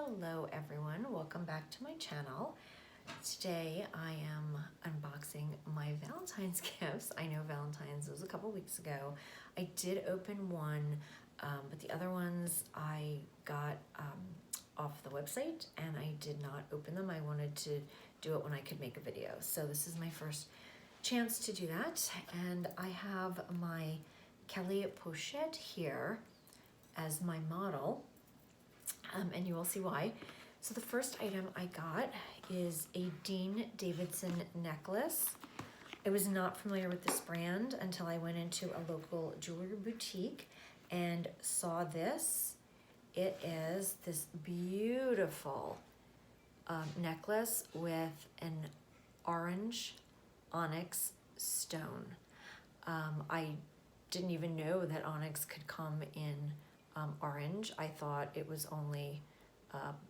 Hello everyone, welcome back to my channel. Today I am unboxing my Valentine's gifts. I know Valentine's was a couple weeks ago. I did open one, but the other ones I got off the website and I did not open them. I wanted to do it when I could make a video. So this is my first chance to do that. And I have my Kelly Pochette here as my model. And you will see why. So the first item I got is a Dean Davidson necklace. I was not familiar with this brand until I went into a local jewelry boutique and saw this. It is this beautiful necklace with an orange onyx stone. I didn't even know that onyx could come in orange. I thought it was only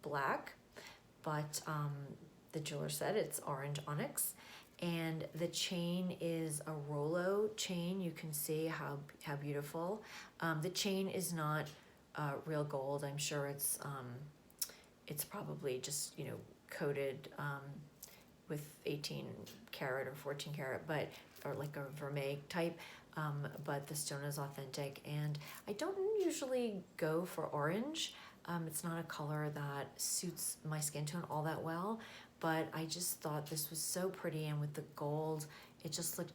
black, but the jeweler said it's orange onyx. And the chain is a Rolo chain. You can see how beautiful. The chain is not real gold. I'm sure it's probably just, you know, coated with 18 karat or 14 karat, but or like a vermeil type. But the stone is authentic, and I don't usually go for orange. It's not a color that suits my skin tone all that well, but I just thought this was so pretty, and with the gold, it just looked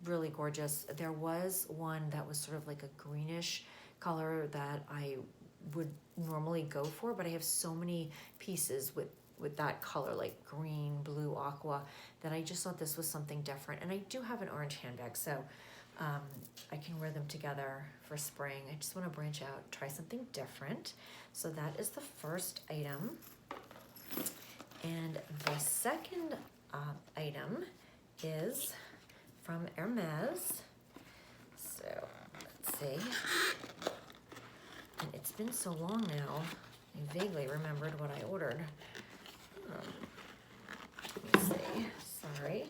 really gorgeous. There was one that was sort of like a greenish color that I would normally go for, but I have so many pieces with that color, like green, blue, aqua, that I just thought this was something different. And I do have an orange handbag, so I can wear them together for spring. I just want to branch out, try something different. So that is the first item. And the second item is from Hermes. So let's see. And it's been so long now, I vaguely remembered what I ordered. Let me see, sorry.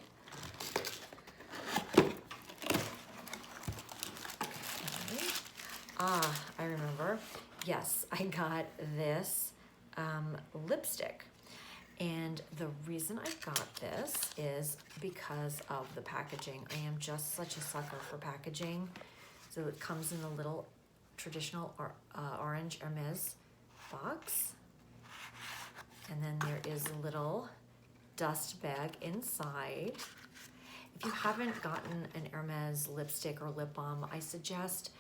I remember. Yes, I got this lipstick. And the reason I got this is because of the packaging. I am just such a sucker for packaging. So it comes in a little traditional orange Hermes box. And then there is a little dust bag inside. If you haven't gotten an Hermes lipstick or lip balm, I suggest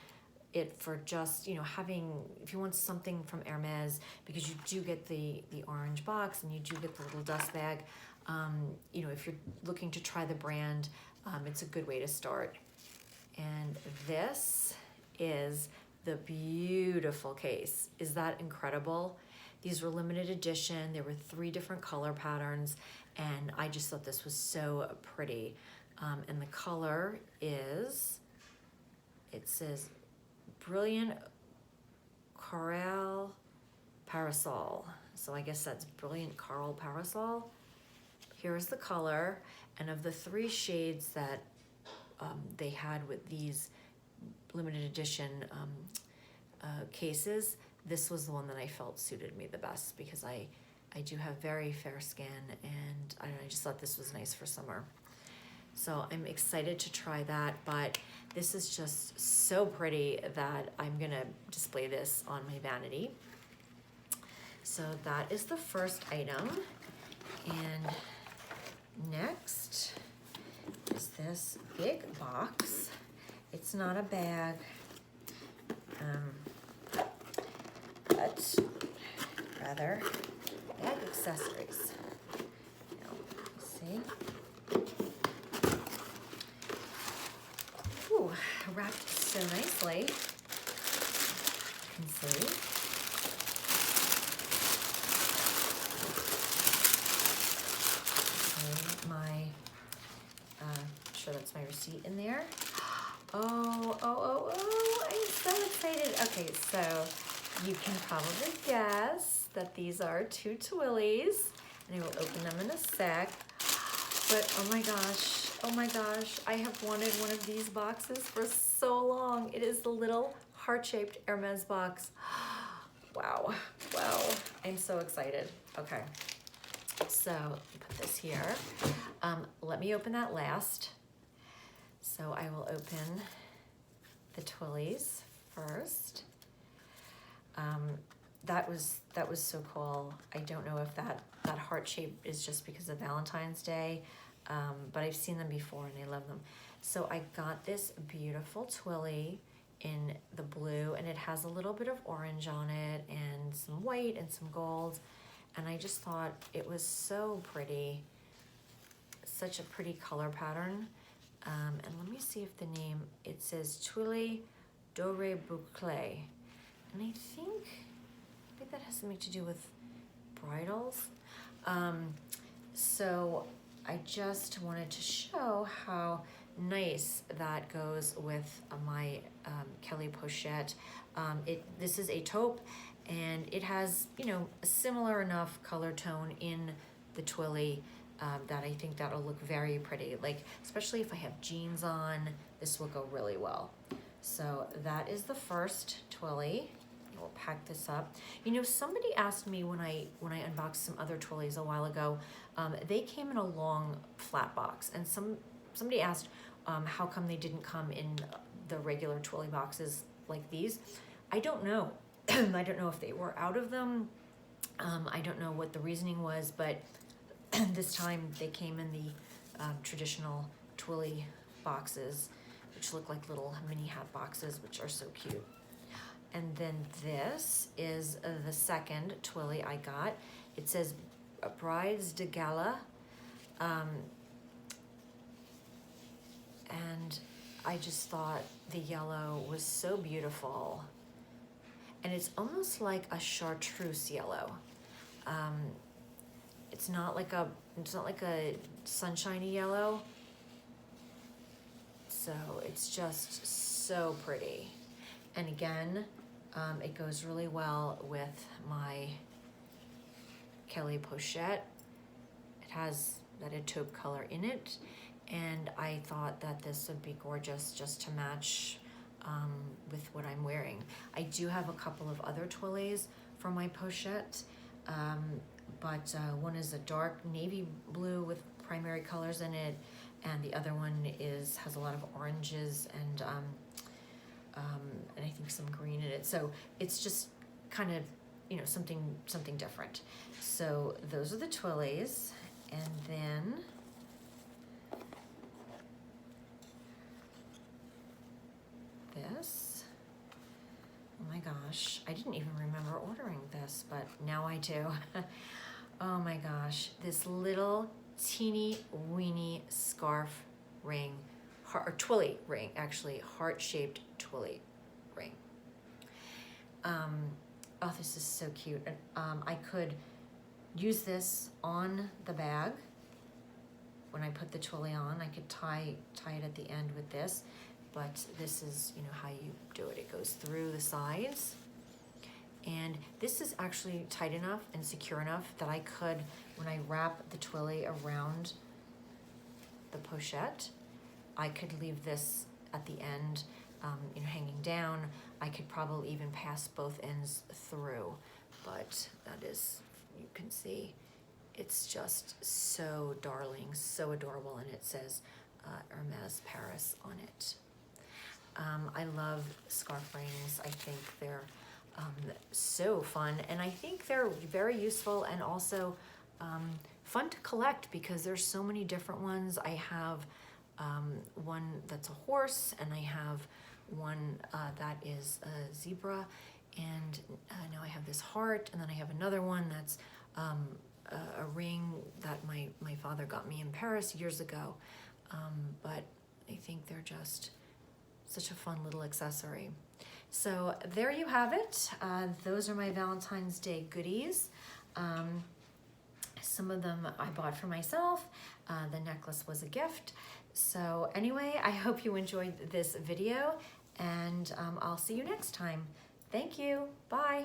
it for just, you know, having, if you want something from Hermes, because you do get the orange box and you do get the little dust bag, you know, if you're looking to try the brand, it's a good way to start. And this is the beautiful case. Is that incredible? These were limited edition. There were 3 different color patterns, and I just thought this was so pretty. And the color is, it says Brilliant Coral Parasol. So I guess that's Brilliant Coral Parasol. Here's the color, and of the 3 shades that they had with these limited edition cases, this was the one that I felt suited me the best, because I do have very fair skin, and I just thought this was nice for summer. So I'm excited to try that, but this is just so pretty that I'm gonna display this on my vanity. So that is the first item. And next is this big box. It's not a bag, but rather bag accessories. Now, let's see. Ooh, wrapped so nicely. You can see. Okay, my, I'm sure that's my receipt in there. Oh, I'm so excited. Okay, so you can probably guess that these are 2 Twillys, and I will open them in a sec. But oh my gosh, I have wanted one of these boxes for so long. It is the little heart-shaped Hermes box. Wow, wow, I'm so excited. Okay, so put this here. Let me open that last. So I will open the Twillys first. That was so cool. I don't know if that heart shape is just because of Valentine's Day, but I've seen them before and I love them. So I got this beautiful Twilly in the blue, and it has a little bit of orange on it and some white and some gold, and I just thought it was so pretty. Such a pretty color pattern. And let me see if the name, it says Twilly Doré Boucle, and I think that has something to do with bridals. So I just wanted to show how nice that goes with my Kelly pochette. This is a taupe, and it has, you know, a similar enough color tone in the Twilly that I think that'll look very pretty. Like, especially if I have jeans on, this will go really well. So that is the first Twilly. We'll pack this up. You know, somebody asked me when I unboxed some other Twillys a while ago, they came in a long flat box, and somebody asked how come they didn't come in the regular Twilly boxes like these. I don't know. I don't know if they were out of them. I don't know what the reasoning was, but this time they came in the traditional Twilly boxes, which look like little mini hat boxes, which are so cute. And then this is the second Twilly I got. It says Brides de Gala. And I just thought the yellow was so beautiful. And it's almost like a chartreuse yellow. It's not like a sunshiny yellow. So it's just so pretty. And again, it goes really well with my Kelly pochette. It has that taupe color in it, and I thought that this would be gorgeous just to match with what I'm wearing. I do have a couple of other Twillys for my pochette, but one is a dark navy blue with primary colors in it, and the other one has a lot of oranges and I think some green in it. So it's just kind of, you know, something different. So those are the Twillys, and then this. Oh my gosh, I didn't even remember ordering this, but now I do. Oh my gosh, this little teeny weeny scarf ring, or Twilly ring, actually, heart-shaped Twilly ring. Oh, this is so cute. I could use this on the bag. When I put the Twilly on, I could tie it at the end with this, but this is, you know, how you do it. It goes through the sides, and this is actually tight enough and secure enough that I could, when I wrap the Twilly around the pochette, I could leave this at the end, you know, hanging down. I could probably even pass both ends through, but that is, you can see, it's just so darling, so adorable, and it says Hermes Paris on it. I love scarf rings. I think they're so fun, and I think they're very useful and also fun to collect because there's so many different ones. I have one that's a horse, and I have one that is a zebra, and now I have this heart, and then I have another one that's a ring that my father got me in Paris years ago, but I think they're just such a fun little accessory. So there you have it. Those are my Valentine's Day goodies. Some of them I bought for myself. The necklace was a gift. So anyway, I hope you enjoyed this video, and I'll see you next time. Thank you. Bye.